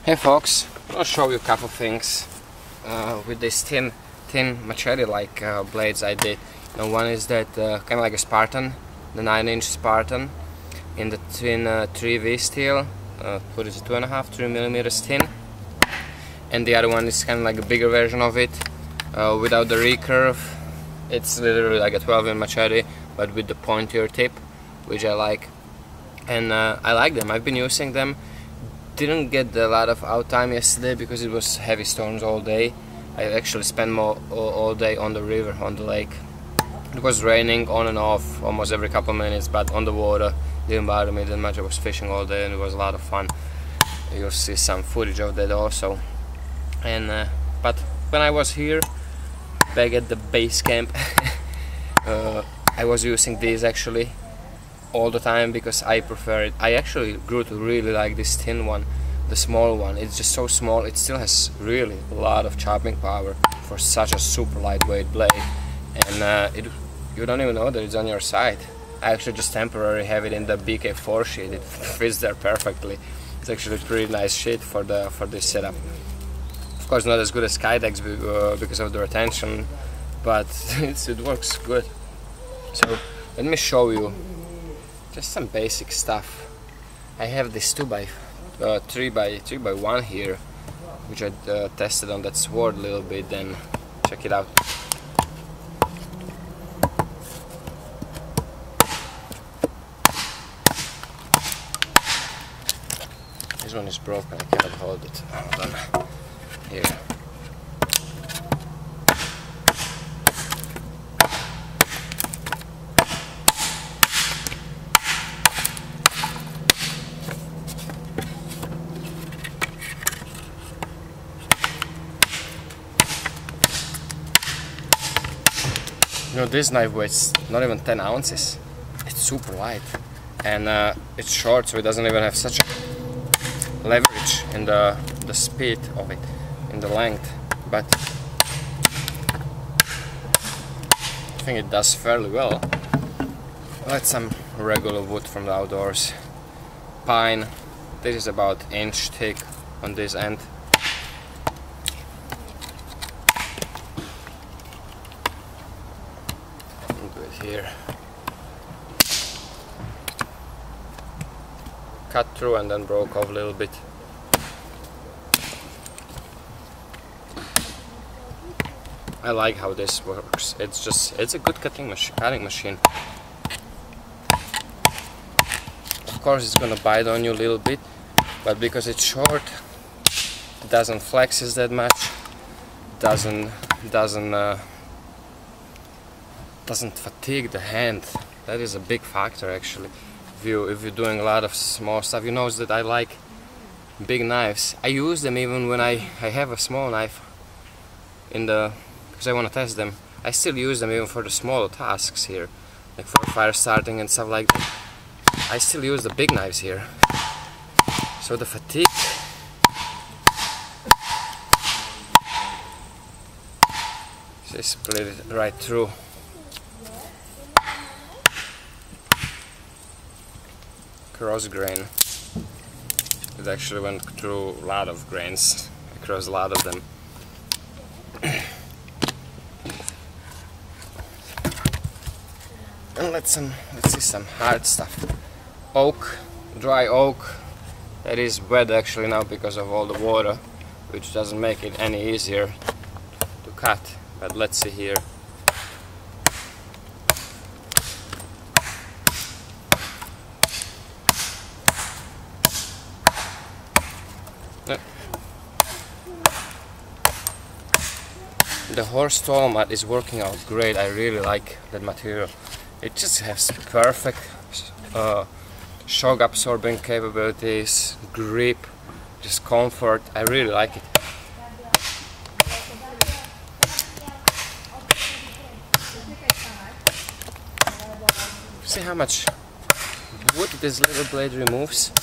Hey folks, I'll show you a couple things with this thin machete-like blades I did. One is that kind of like a Spartan, the 9-inch Spartan in the twin 3V steel. What is it, 2.5, 3 millimeters thin. And the other one is kind of like a bigger version of it without the recurve. It's literally like a 12-inch machete, but with the pointier tip, which I like. And I like them. I've been using them. Didn't get a lot of out time yesterday because it was heavy storms all day. I actually spent all day on the river, on the lake. It was raining on and off almost every couple of minutes, but on the water didn't bother me that much. I was fishing all day and it was a lot of fun. You'll see some footage of that also. And but when I was here back at the base camp, I was using these actually all the time because I prefer it. I actually grew to really like this thin one, the small one. It's just so small. It still has really a lot of chopping power for such a super lightweight blade, and you don't even know that it's on your side. I actually just temporarily have it in the BK4 sheet. It fits there perfectly. It's actually a pretty nice sheet for this setup. Of course, not as good as Kydex because of the retention, but it works good. So let me show you just some basic stuff. I have this 3x1 here, which I tested on that sword a little bit, and check it out. This one is broken, I cannot hold it. Hold on. Here. This knife weighs not even 10 ounces. It's super light, and it's short, so it doesn't even have such a leverage in the speed of it, in the length, but I think it does fairly well. Let's some regular wood from the outdoors. Pine. This is about inch thick on this end. Here, cut through and then broke off a little bit. I like how this works. It's a good cutting machine. Of course, it's gonna bite on you a little bit, but because it's short, it doesn't flexes that much. Doesn't fatigue the hand. That is a big factor actually. If you're doing a lot of small stuff, you know that I like big knives. I use them even when I have a small knife because I want to test them. I still use them even for the smaller tasks here, like for fire starting and stuff like that. I still use the big knives here. So the fatigue, they split it right through. Cross grain. It actually went through a lot of grains, across a lot of them. And let's see some hard stuff. Oak, dry oak. That is wet actually now because of all the water, which doesn't make it any easier to cut. But let's see here. The horse tall mat is working out great. I really like that material. It just has perfect shock absorbing capabilities, grip, just comfort. I really like it. See how much wood this little blade removes?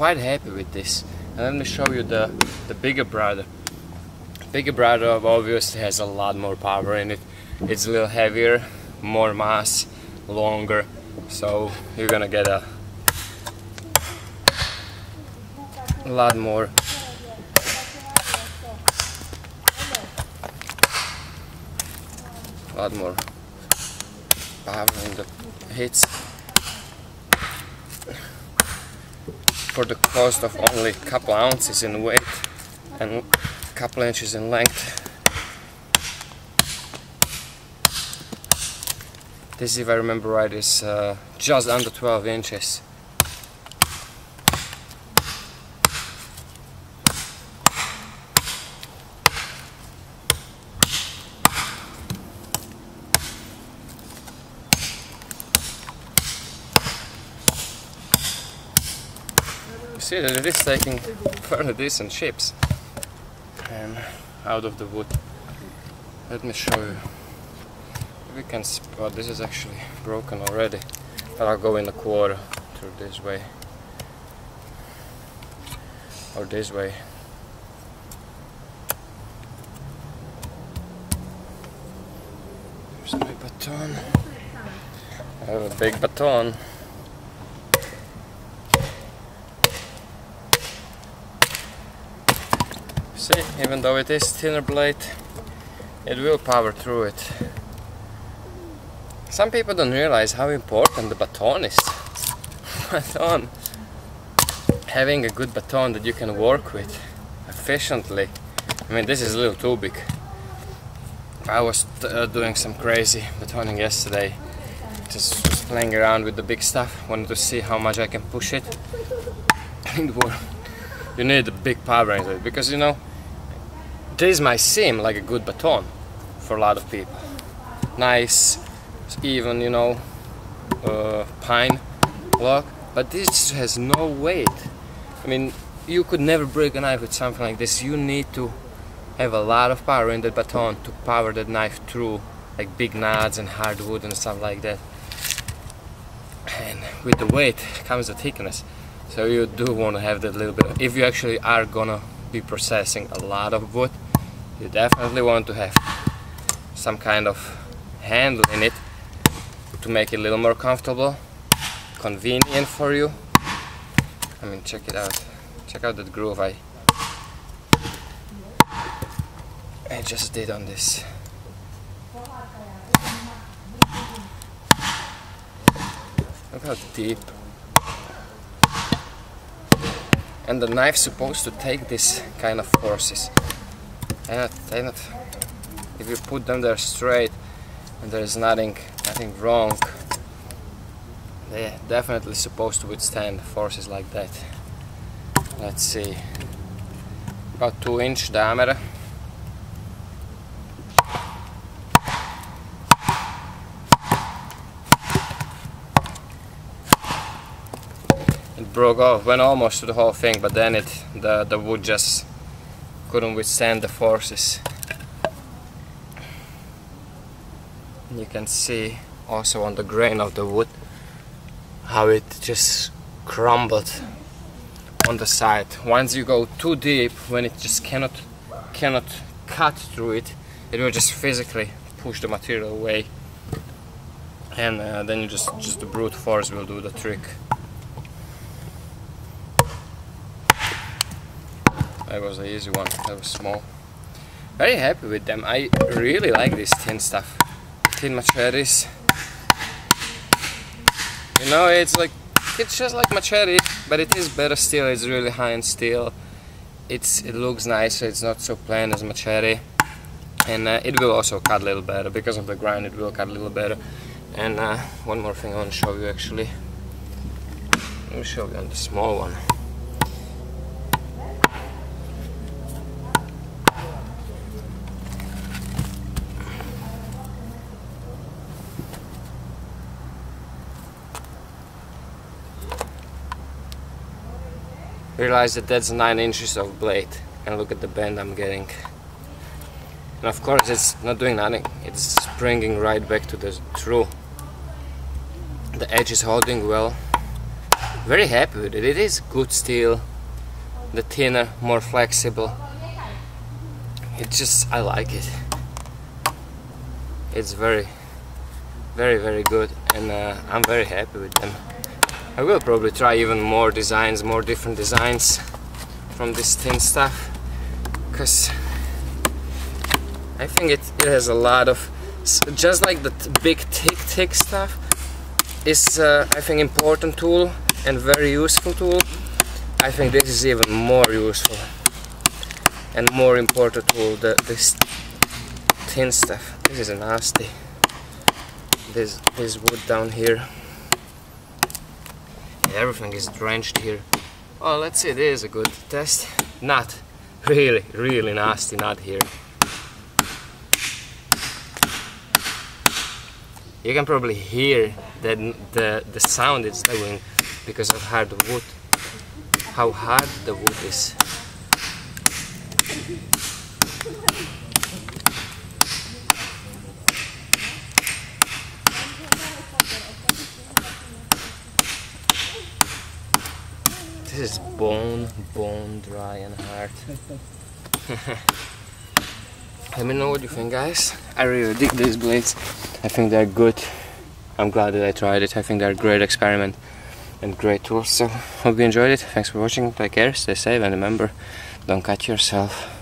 quite happy with this. And let me show you the bigger brother. Bigger brother obviously has a lot more power in it. It's a little heavier, more mass, longer, so you're gonna get a lot more power in the hits for the cost of only a couple ounces in weight and a couple inches in length. This, if I remember right, is just under 12 inches. See that it is taking fairly decent chips and out of the wood. Let me show you. We can spot this is actually broken already, but I'll go in a quarter through this way or this way. Here's my baton. I have a big baton. See, even though it is thinner blade, it will power through it. Some people don't realize how important the baton is. Baton. Having a good baton that you can work with efficiently. I mean, this is a little too big. I was doing some crazy batoning yesterday. Just was playing around with the big stuff. Wanted to see how much I can push it. You need a big power into it because, you know, this might seem like a good baton for a lot of people. Nice, even, you know, pine log, but this has no weight. I mean, you could never break a knife with something like this. You need to have a lot of power in the baton to power that knife through like big knots and hardwood and stuff like that. And with the weight comes the thickness, so you do want to have that little bit. If you actually are gonna be processing a lot of wood, you definitely want to have some kind of handle in it to make it a little more comfortable, convenient for you. I mean, check it out. Check out that groove I just did on this. Look how deep. And the knife's supposed to take this kind of forces. If you put them there straight and there is nothing wrong, they're definitely supposed to withstand forces like that. Let's see, about 2-inch diameter. It broke off, went almost to the whole thing, but then the wood just couldn't withstand the forces. You can see also on the grain of the wood how it just crumbled on the side. Once you go too deep, when it just cannot cut through it, it will just physically push the material away, and then you just the brute force will do the trick. That was an easy one. That was small. Very happy with them. I really like this thin stuff. Thin machetes. You know, it's just like machete, but it is better steel. It's really high-end steel. It looks nicer. It's not so plain as machete, and it will also cut a little better because of the grind. It will cut a little better. And one more thing I want to show you actually. Let me show you on the small one. Realize that that's 9 inches of blade, and look at the bend I'm getting. And of course it's not doing nothing, it's springing right back to the true. The edge is holding well, very happy with it. It is good steel, the thinner, more flexible. I like it. It's very good, and I'm very happy with them. I will probably try even more designs, more different designs from this thin stuff, because I think it has a lot of, just like the big thick stuff is I think important tool and very useful tool. I think this is even more useful and more important tool, this thin stuff. This is nasty. This wood down here, everything is drenched here. Oh, let's see, this is a good test. Not really nasty, not here. You can probably hear that the sound it's doing because of how hard the wood is. This is bone dry and hard. Let me know what you think, guys. I really dig these blades. I think they're good. I'm glad that I tried it. I think they're a great experiment and great tools. So hope you enjoyed it. Thanks for watching. Take care, stay safe, and remember, don't cut yourself.